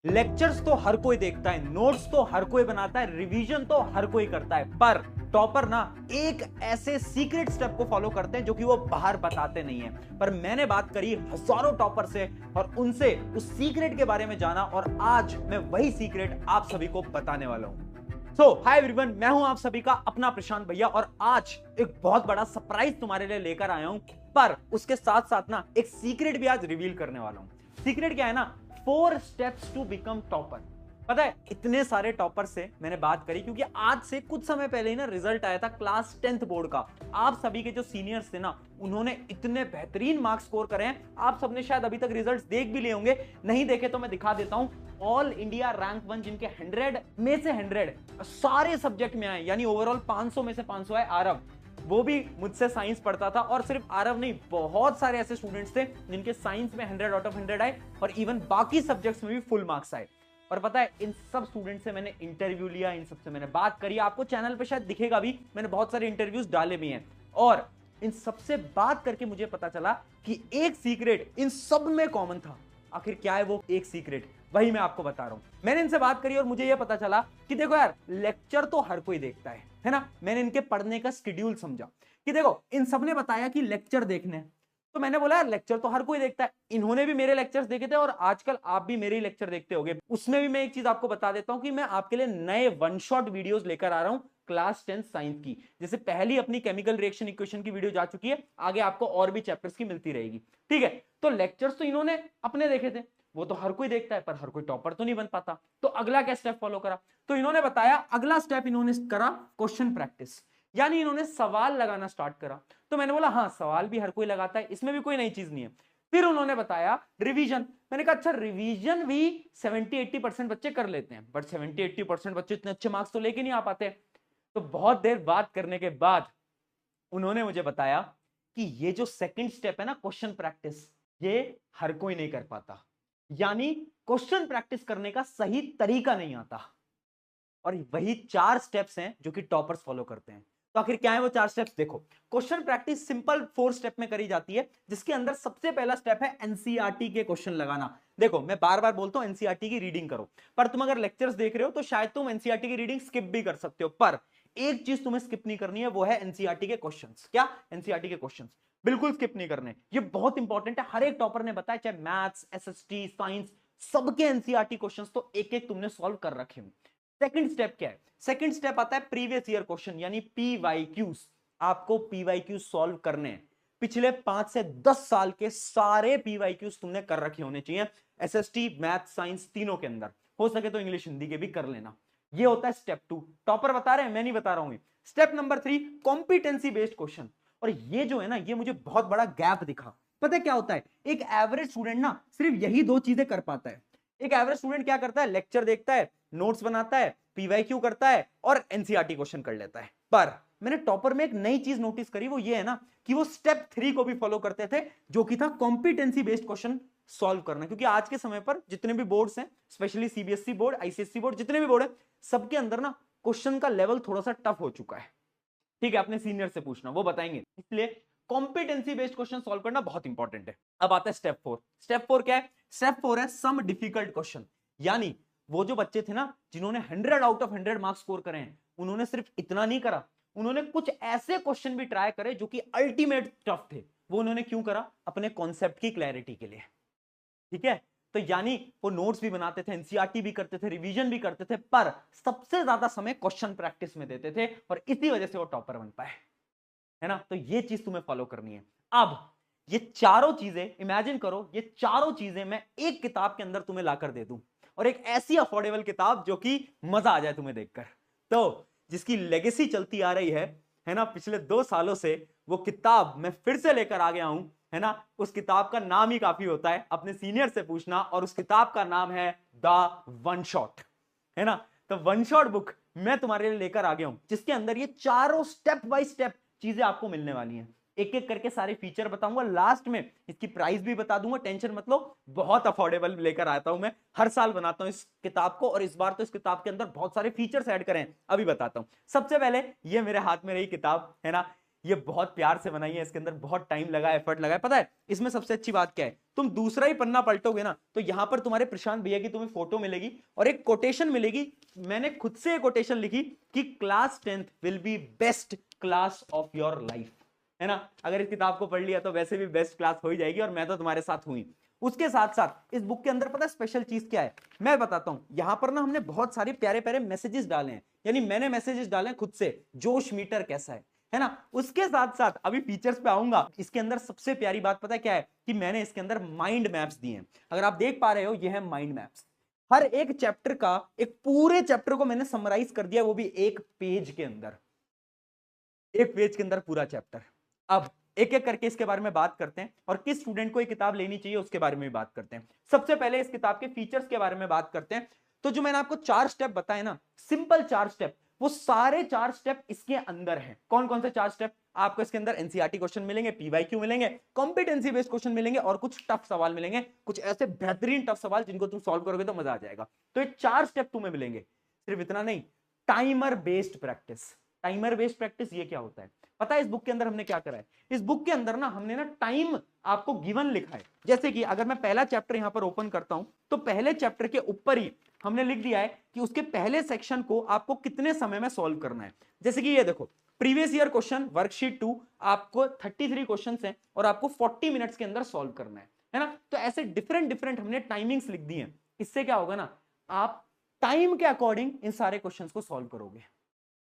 Lectures तो हर कोई देखता है, नोट्स तो हर कोई बनाता है, रिवीजन तो हर कोई करता है, पर टॉपर ना एक ऐसे सीक्रेट स्टेप को फॉलो करते हैं जो कि वो बाहर बताते नहीं है। पर मैंने बात करी हजारों टॉपर से और उनसे उस सीक्रेट के बारे में जाना, और आज मैं वही सीक्रेट आप सभी को बताने वाला हूं। सो हाय एवरीवन, मैं हूं आप सभी का अपना प्रशांत भैया, और आज एक बहुत बड़ा सरप्राइज तुम्हारे लिए लेकर आया हूं। पर उसके साथ साथ ना एक सीक्रेट भी आज रिवील करने वाला हूं। सीक्रेट क्या है ना, 4 स्टेप्स टू बिकम टॉपर। पता है, इतने सारे टॉपर से मैंने बात करी क्योंकि आज से कुछ समय पहले ही ना रिजल्ट आया था क्लास 10th बोर्ड का। आप सभी के जो सीनियर्स थे ना, उन्होंने इतने बेहतरीन मार्क्स स्कोर करे हैं। आप सबने शायद अभी तक रिजल्ट्स देख भी लिए होंगे, नहीं देखे तो मैं दिखा देता हूं। ऑल इंडिया रैंक 1 जिनके 100 में से 100 सारे सब्जेक्ट में आए, यानी ओवरऑल 500 में से 500 आए। आरव, वो भी मुझसे साइंस पढ़ता था, और सिर्फ आरव नहीं, बहुत सारे ऐसे स्टूडेंट्स थे जिनके साइंस में 100 आउट ऑफ 100 आए, और इवन बाकी सब्जेक्ट्स में भी फुल मार्क्स आए। और पता है, इन सब स्टूडेंट से मैंने इंटरव्यू लिया, इन सबसे मैंने बात करी। आपको चैनल पे शायद दिखेगा भी, मैंने बहुत सारे इंटरव्यूज डाले भी हैं। और इन सबसे बात करके मुझे पता चला कि एक सीक्रेट इन सब में कॉमन था। आखिर क्या है वो एक सीक्रेट, वही मैं आपको बता रहा हूं। मैंने इनसे बात करी और मुझे यह पता चला कि देखो यार, लेक्चर तो हर कोई देखता है ना। मैंने इनके पढ़ने का शेड्यूल समझा कि देखो, इन सब ने बताया कि लेक्चर देखने हैं, तो मैंने बोला यार लेक्चर तो हर कोई देखता है। इन्होंने भी मेरे लेक्चर्स देखे थे, और आजकल आप भी मेरे ही लेक्चर देखते होंगे। उसमें भी मैं एक चीज आपको बता देता हूं कि मैं आपके लिए नए वन शॉट वीडियोस लेकर आ रहा हूं क्लास 10 साइंस की। जैसे पहली अपनी केमिकल रिएक्शन इक्वेशन की वीडियो जा चुकी है, आगे आपको और भी चैप्टर्स की मिलती रहेगी, ठीक है। तो लेक्चर्स तो इन्होंने अपने देखे थे, वो तो हर कोई देखता है, पर हर कोई टॉपर तो नहीं बन पाता। तो अगला क्या स्टेप फॉलो करा, तो इन्होंने बताया अगला स्टेप इन्होंने करा क्वेश्चन प्रैक्टिस, यानी इन्होंने सवाल लगाना स्टार्ट करा। तो मैंने बोला हाँ, सवाल भी हर कोई लगाता है, इसमें भी कोई नई चीज नहीं है। फिर उन्होंने बताया रिवीजन। मैंने कहा अच्छा, रिवीजन भी 70-80% बच्चे कर लेते हैं, बट 70-80% बच्चे इतने अच्छे मार्क्स तो लेके नहीं आ पाते। तो बहुत देर बात करने के बाद उन्होंने मुझे बताया कि ये जो सेकंड स्टेप है ना, क्वेश्चन प्रैक्टिस, ये हर कोई नहीं कर पाता। यानी क्वेश्चन प्रैक्टिस करने का सही तरीका नहीं आता। और वही 4 स्टेप्स हैं जो कि टॉपर्स फॉलो करते हैं। तो आखिर क्या है वो 4 स्टेप्स, देखो। क्वेश्चन प्रैक्टिस सिंपल 4 स्टेप में करी जाती है, जिसके अंदर सबसे पहला स्टेप है एनसीईआरटी के क्वेश्चन लगाना। देखो, मैं बार बार बोलता हूं एनसीईआरटी की रीडिंग करो, पर तुम अगर लेक्चर्स देख रहे हो तो शायद तुम एनसीईआरटी की रीडिंग स्किप भी कर सकते हो, पर एक चीज तुम्हें स्किप नहीं करनी है, वो है एनसीईआरटी के क्वेश्चंस। क्या? एनसीईआरटी के क्वेश्चंस बिल्कुल स्किप नहीं करने, ये बहुत इंपॉर्टेंट है। हर एक टॉपर ने बताया, चाहे मैथ्स, एसएसटी, साइंस, सबके एनसीईआरटी क्वेश्चंस तो एक एक तुमने सॉल्व कर रखे हो। सेकंड स्टेप क्या है? सेकंड स्टेप आता है प्रीवियस ईयर क्वेश्चन, यानी पीवाईक्यूज। आपको पीवाईक्यूज सॉल्व करने हैं, पिछले 5 से 10 साल के सारे पीवाईक्यूज तुमने कर रखे होने चाहिए, एसएसटी, मैथ, साइंस तीनों के अंदर। हो सके तो इंग्लिश हिंदी के भी कर लेना। ये होता है स्टेप 2। टॉपर बता रहे हैं, मैं नहीं बता रहा हूं। Step number 3, competency based question. और ये जो है ना, ये मुझे बहुत बड़ा गैप दिखा। पता है क्या होता है, एक एवरेज स्टूडेंट ना सिर्फ यही 2 चीजें कर पाता है। एक एवरेज स्टूडेंट क्या करता है, लेक्चर देखता है, नोट्स बनाता है, पीवाईक्यू करता है, और एनसीईआरटी क्वेश्चन कर लेता है। पर मैंने टॉपर में एक नई चीज नोटिस करी, वो ये है ना कि वो स्टेप 3 को भी फॉलो करते थे, जो कि था कॉम्पिटेंसी बेस्ड क्वेश्चन सॉल्व करना। क्योंकि आज के समय पर जितने भी बोर्ड्स हैं, specially CBSE board, ICSE board, जितने भी बोर्ड हैं, सबके अंदर ना क्वेश्चन का लेवल थोड़ा सा टफ हो चुका है। ठीक है, अपने सीनियर से पूछना, वो बताएंगे। इसलिए कॉम्पिटेंसी बेस्ड क्वेश्चन सॉल्व करना बहुत इंपॉर्टेंट है। अब आता है स्टेप 4। स्टेप 4 क्या है? स्टेप 4 है सम डिफिकल्ट क्वेश्चन। यानी वो जो बच्चे थे ना जिन्होंने 100 आउट ऑफ 100 मार्क्स स्कोर करे हैं, उन्होंने सिर्फ इतना नहीं करा, उन्होंने कुछ ऐसे क्वेश्चन भी ट्राई करे जो कि अल्टीमेट टफ थे। वो उन्होंने क्यों करा? अपने कॉन्सेप्ट की क्लैरिटी के लिए। ठीक है, तो यानी वो नोट्स भी बनाते थे, एनसीईआरटी भी करते थे, रिवीजन भी करते थे, पर सबसे ज्यादा समय क्वेश्चन प्रैक्टिस में देते थे, और इसी वजह से वो टॉपर बन पाए, है ना। तो ये चीज तुम्हें फॉलो करनी है। अब ये चारों चीजें इमेजिन करो, ये चारों चीजें मैं एक किताब के अंदर तुम्हें लाकर दे दूं, और एक ऐसी अफोर्डेबल किताब जो कि मजा आ जाए तुम्हें देखकर। तो जिसकी लेगेसी चलती आ रही है ना, पिछले 2 सालों से, वो किताब मैं फिर से लेकर आ गया हूं, है ना। उस किताब का नाम ही काफी होता है, अपने सीनियर से पूछना, और उस किताब का नाम है द वन शॉट, है ना। तो वन शॉट बुक मैं तुम्हारे लिए लेकर आ गया हूं, जिसके अंदर ये चारों स्टेप बाय स्टेप चीजें आपको मिलने वाली हैं। एक एक करके सारे फीचर बताऊंगा, लास्ट में इसकी प्राइस भी बता दूंगा। टेंशन मत लो, बहुत अफोर्डेबल लेकर आता हूं मैं, हर साल बनाता हूं इस किताब को, और इस बार तो इस किताब के अंदर बहुत सारे फीचर्स ऐड करें, अभी बताता हूं। सबसे पहले ये मेरे हाथ में रही किताब, है ना। ये बहुत प्यार से बनाई है, इसके अंदर बहुत टाइम लगा, एफर्ट लगा है। पता है इसमें सबसे अच्छी बात क्या है, तुम दूसरा ही पन्ना पलटोगे ना तो यहां पर तुम्हारे प्रशांत भैया की तुम्हें फोटो मिलेगी और एक कोटेशन मिलेगी। मैंने खुद से एक कोटेशन लिखी कि class 10th will be best class of your life, है ना। अगर इस किताब को पढ़ लिया तो वैसे भी बेस्ट क्लास हो ही जाएगी, और मैं तो तुम्हारे साथ हुई। उसके साथ साथ इस बुक के अंदर पता है स्पेशल चीज क्या है, मैं बताता हूं। यहां पर ना हमने बहुत सारे प्यारे प्यारे मैसेजेस डाले हैं, यानी मैंने मैसेजेस डाले हैं खुद से, जोश मीटर कैसा है ना। उसके साथ साथ अभी फीचर्स पे आऊंगा। इसके अंदर सबसे प्यारी बात पता है क्या है, कि मैंने इसके अंदर माइंड मैप्स दिए हैं। अगर आप देख पा रहे हो, ये है माइंड मैप्स। हर एक चैप्टर का, एक पूरे चैप्टर को मैंने समराइज कर दिया, वो भी एक पेज के अंदर, एक पेज के अंदर पूरा चैप्टर। अब एक एक करके इसके बारे में बात करते हैं, और किस स्टूडेंट को ये किताब लेनी चाहिए उसके बारे में भी बात करते हैं। सबसे पहले इस किताब के फीचर्स के बारे में बात करते हैं। तो जो मैंने आपको 4 स्टेप बताए ना, सिंपल 4 स्टेप, वो सारे 4 स्टेप इसके अंदर हैं। कौन कौन से 4 स्टेप? आपको इसके अंदर एनसीईआरटी क्वेश्चन मिलेंगे, पीवाईक्यू मिलेंगे, कॉम्पिटेंसी बेस्ड क्वेश्चन मिलेंगे, और कुछ टफ सवाल मिलेंगे, कुछ ऐसे बेहतरीन टफ सवाल जिनको तुम सॉल्व करोगे तो मजा आ जाएगा। तो ये 4 स्टेप तुम्हें मिलेंगे। सिर्फ इतना नहीं, timer based practice. Timer based practice ये क्या होता है पता है? इस बुक के अंदर हमने क्या करा है, इस बुक के अंदर ना हमने ना टाइम आपको गिवन लिखा है। जैसे कि अगर मैं पहला चैप्टर यहां पर ओपन करता हूं, तो पहले चैप्टर के ऊपर ही हमने लिख दिया है कि उसके पहले सेक्शन को आपको कितने समय में सॉल्व करना है। जैसे कि ये देखो, प्रीवियस ईयर क्वेश्चन वर्कशीट 2, आपको 33 क्वेश्चन है और आपको 40 मिनट्स के अंदर सॉल्व करना है ना। तो ऐसे डिफरेंट डिफरेंट हमने टाइमिंग्स लिख दी है। इससे क्या होगा ना, आप टाइम के अकॉर्डिंग इन सारे क्वेश्चन को सॉल्व करोगे।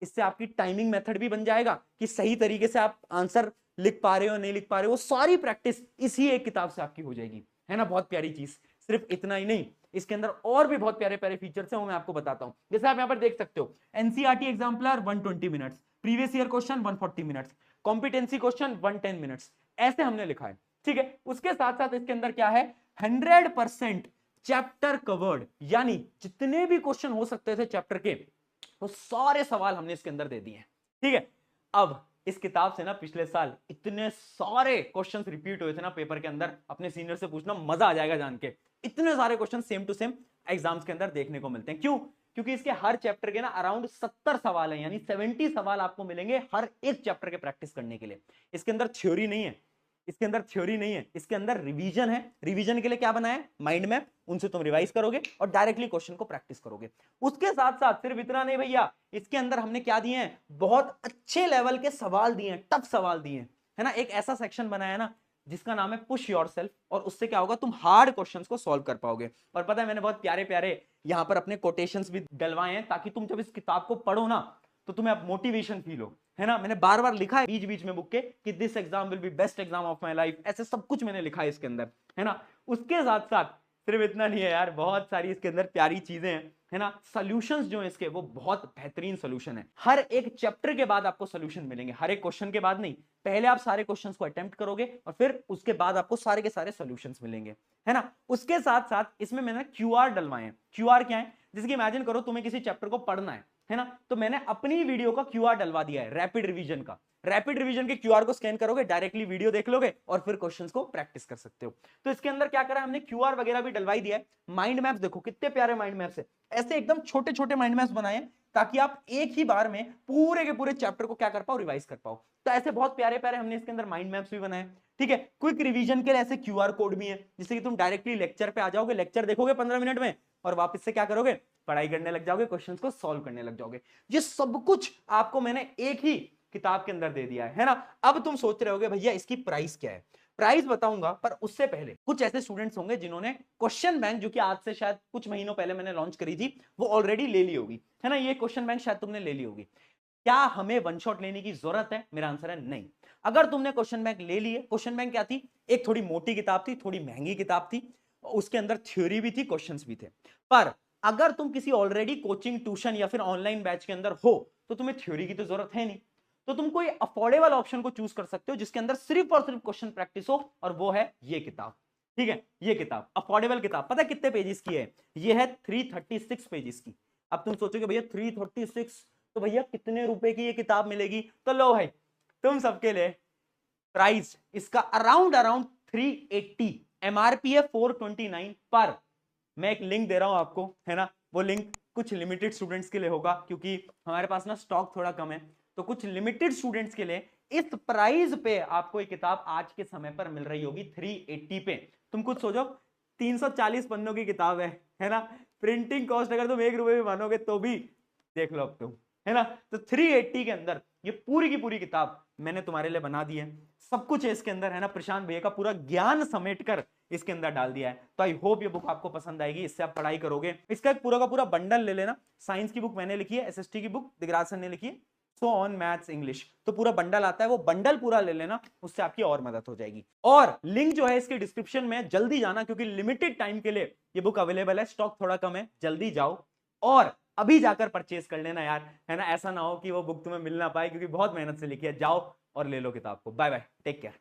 इससे आपकी टाइमिंग मेथड भी बन जाएगा कि सही तरीके से आप आंसर लिख पा रहे हो नहीं लिख पा रहे हो, वो सारी प्रैक्टिस इसी एक किताब से आपकी हो जाएगी, है ना। बहुत प्यारी चीज। सिर्फ इतना ही नहीं, इसके अंदर और भी बहुत प्यारे प्यारे फीचर्स हैं, वो मैं आपको बताता हूं। जैसे आप यहां पर देख सकते हो, NCERT exemplar 120 minutes, previous year question 140 minutes, competency question 110 minutes, ऐसे हमने लिखा है। ठीक है, उसके साथ साथ इसके अंदर क्या है, 100% चैप्टर कवर्ड, यानी जितने भी क्वेश्चन हो सकते थे चैप्टर के, वो सारे सवाल हमने इसके अंदर दे दिए हैं। ठीक है, अब इस किताब से ना पिछले साल इतने सारे क्वेश्चंस रिपीट हुए थे ना पेपर के अंदर, अपने सीनियर से पूछना, मजा आ जाएगा जान के। इतने सारे question same to same exams के अंदर देखने को मिलते हैं। क्यों? क्योंकि इसके हर चैप्टर के ना अराउंड 70 सवाल हैं, यानी 70 सवाल आपको मिलेंगे हर एक चैप्टर के प्रैक्टिस करने के लिए। इसके अंदर थ्योरी नहीं है, इसके अंदर थ्योरी नहीं है, इसके अंदर रिवीजन है। रिवीजन के लिए क्या बनाया है, माइंड मैप, उनसे तुम रिवाइज करोगे और डायरेक्टली क्वेश्चन को प्रैक्टिस करोगे। उसके साथ साथ सिर्फ इतना नहीं भैया, इसके अंदर हमने क्या दिए हैं, बहुत अच्छे लेवल के सवाल दिए हैं, टफ सवाल दिए हैं, है ना। एक ऐसा सेक्शन बनाया ना जिसका नाम है पुश योरसेल्फ, और उससे क्या होगा, तुम हार्ड क्वेश्चंस को सॉल्व कर पाओगे। और पता है मैंने बहुत प्यारे प्यारे यहां पर अपने कोटेशंस भी डलवाए हैं, ताकि तुम जब इस किताब को पढ़ो ना तो तुम्हें अब मोटिवेशन फील हो, है ना। मैंने बार बार लिखा है बीच बीच में बुक के कि this exam will be best exam of my life, ऐसे सब कुछ मैंने लिखा है इसके अंदर, है ना। उसके साथ साथ सिर्फ इतना नहीं है यार, बहुत सारी इसके अंदर प्यारी चीजें हैं, है ना। सॉल्यूशंस जो है इसके, वो बहुत बेहतरीन सॉल्यूशन है। हर एक चैप्टर के बाद आपको सॉल्यूशन मिलेंगे, हर एक क्वेश्चन के बाद नहीं, पहले आप सारे क्वेश्चंस को अटेम्प्ट करोगे और फिर उसके बाद आपको सारे के सारे सॉल्यूशंस मिलेंगे, है ना। उसके साथ साथ इसमें मैंने क्यूआर डलवाए हैं। क्यूआर क्या है? जैसे कि इमेजिन करो तुम्हें किसी चैप्टर को पढ़ना है ना, तो मैंने अपनी वीडियो का क्यूआर डलवा दिया है, रैपिड रिवीजन का। रैपिड रिवीजन के क्यूआर को स्कैन करोगे, डायरेक्टली वीडियो देख लोगे और फिर क्वेश्चंस को प्रैक्टिस कर सकते हो। तो इसके अंदर क्या करा हमने, क्यूआर वगैरह भी डलवाई दिया है। माइंड मैप्स देखो कितने प्यारे माइंड मैप्स है, ऐसे एकदम छोटे छोटे माइंड मैप्स बनाए हैं, ताकि आप एक ही बार में पूरे के पूरे चैप्टर को क्या कर पाओ, रिवाइज कर पाओ। तो ऐसे बहुत प्यारे प्यारे हमने इसके अंदर माइंड मैप्स भी बनाए। ठीक है, क्विक रिवीजन के लिए ऐसे क्यूआर कोड भी है, जिससे कि तुम डायरेक्टली लेक्चर पे आ जाओगे, लेक्चर देखोगे 15 मिनट में और वापस से क्या करोगे, पढ़ाई करने लग जाओगे, क्वेश्चंस को सॉल्व करने लग जाओगे। ये सब कुछ आपको मैंने एक ही किताब के अंदर दे दिया है ना। अब तुम सोच रहे होगे भैया इसकी प्राइस क्या है, प्राइस बताऊंगा, पर उससे पहले कुछ ऐसे स्टूडेंट्स होंगे जिन्होंने क्वेश्चन बैंक, जो कि आज से शायद कुछ महीनों पहले मैंने लॉन्च करी थी, वो ऑलरेडी ले ली होगी, है ना। ये क्वेश्चन बैंक शायद तुमने ले ली होगी। क्या हमें वन शॉट लेने की जरूरत है? मेरा आंसर है नहीं। अगर तुमने क्वेश्चन बैंक ले ली है, क्वेश्चन बैंक क्या थी, एक थोड़ी मोटी किताब थी, थोड़ी महंगी किताब थी, उसके अंदर थ्योरी भी थी, क्वेश्चंस भी थे। पर अगर तुम किसी ऑलरेडी कोचिंग, ट्यूशन या फिर ऑनलाइन बैच के अंदर हो, तो तुम्हें थ्योरी की तो जरूरत है नहीं। तो तुम कोई अफोर्डेबल ऑप्शन को चूज कर सकते हो, जिसके अंदर सिर्फ और सिर्फ क्वेश्चन प्रैक्टिस हो, और वो है ये किताब। ठीक है, ये किताब अफोर्डेबल किताब, पता है कितने पेजेस की है? ये है 336 पेजेस की। अब तुम सोचोगे भैया 336, तो भैया कितने रुपए की ये किताब मिलेगी? तो लो भाई, तुम सबके लिए प्राइस इसका अराउंड 380, एमआरपी है 429, पर मैं एक लिंक दे रहा हूं आपको, है ना। वो लिंक कुछ लिमिटेड स्टूडेंट्स के लिए होगा, क्योंकि हमारे पास ना स्टॉक थोड़ा कम है, तो कुछ लिमिटेड स्टूडेंट्स के लिए इस प्राइस पे आपको ये किताब आज के समय पर मिल रही होगी 380 पे। तुम खुद सोचो, 340 पन्नों की किताब है ना। प्रिंटिंग कॉस्ट अगर तुम 1 रुपए भी मानोगे तो भी देख लो अब तुम, है ना। तो 380 के अंदर ये पूरी की पूरी किताब मैंने तुम्हारे लिए बना दी है। सब कुछ है इसके अंदर, है ना। प्रशांत भैया का पूरा ज्ञान समेटकर इसके अंदर डाल दिया है। तो आई होप ये बुक आपको पसंद आएगी, इससे आप पढ़ाई करोगे। इसका एक पूरा का पूरा बंडल ले लेना। साइंस की बुक मैंने लिखी है, एसएसटी की बुक दिगराज सर ने लिखी है, सो ऑन मैथ्स इंग्लिश, तो पूरा बंडल आता है, वो बंडल पूरा ले लेना, उससे आपकी और मदद हो जाएगी। और लिंक जो है इसके डिस्क्रिप्शन में, जल्दी जाना क्योंकि लिमिटेड टाइम के लिए ये बुक अवेलेबल है, स्टॉक थोड़ा कम है, जल्दी जाओ और अभी जाकर परचेज कर लेना यार, है ना। ऐसा ना हो कि वो बुक तुम्हें मिल ना पाए, क्योंकि बहुत मेहनत से लिखी है। जाओ और ले लो किताब को। Bye bye, take care.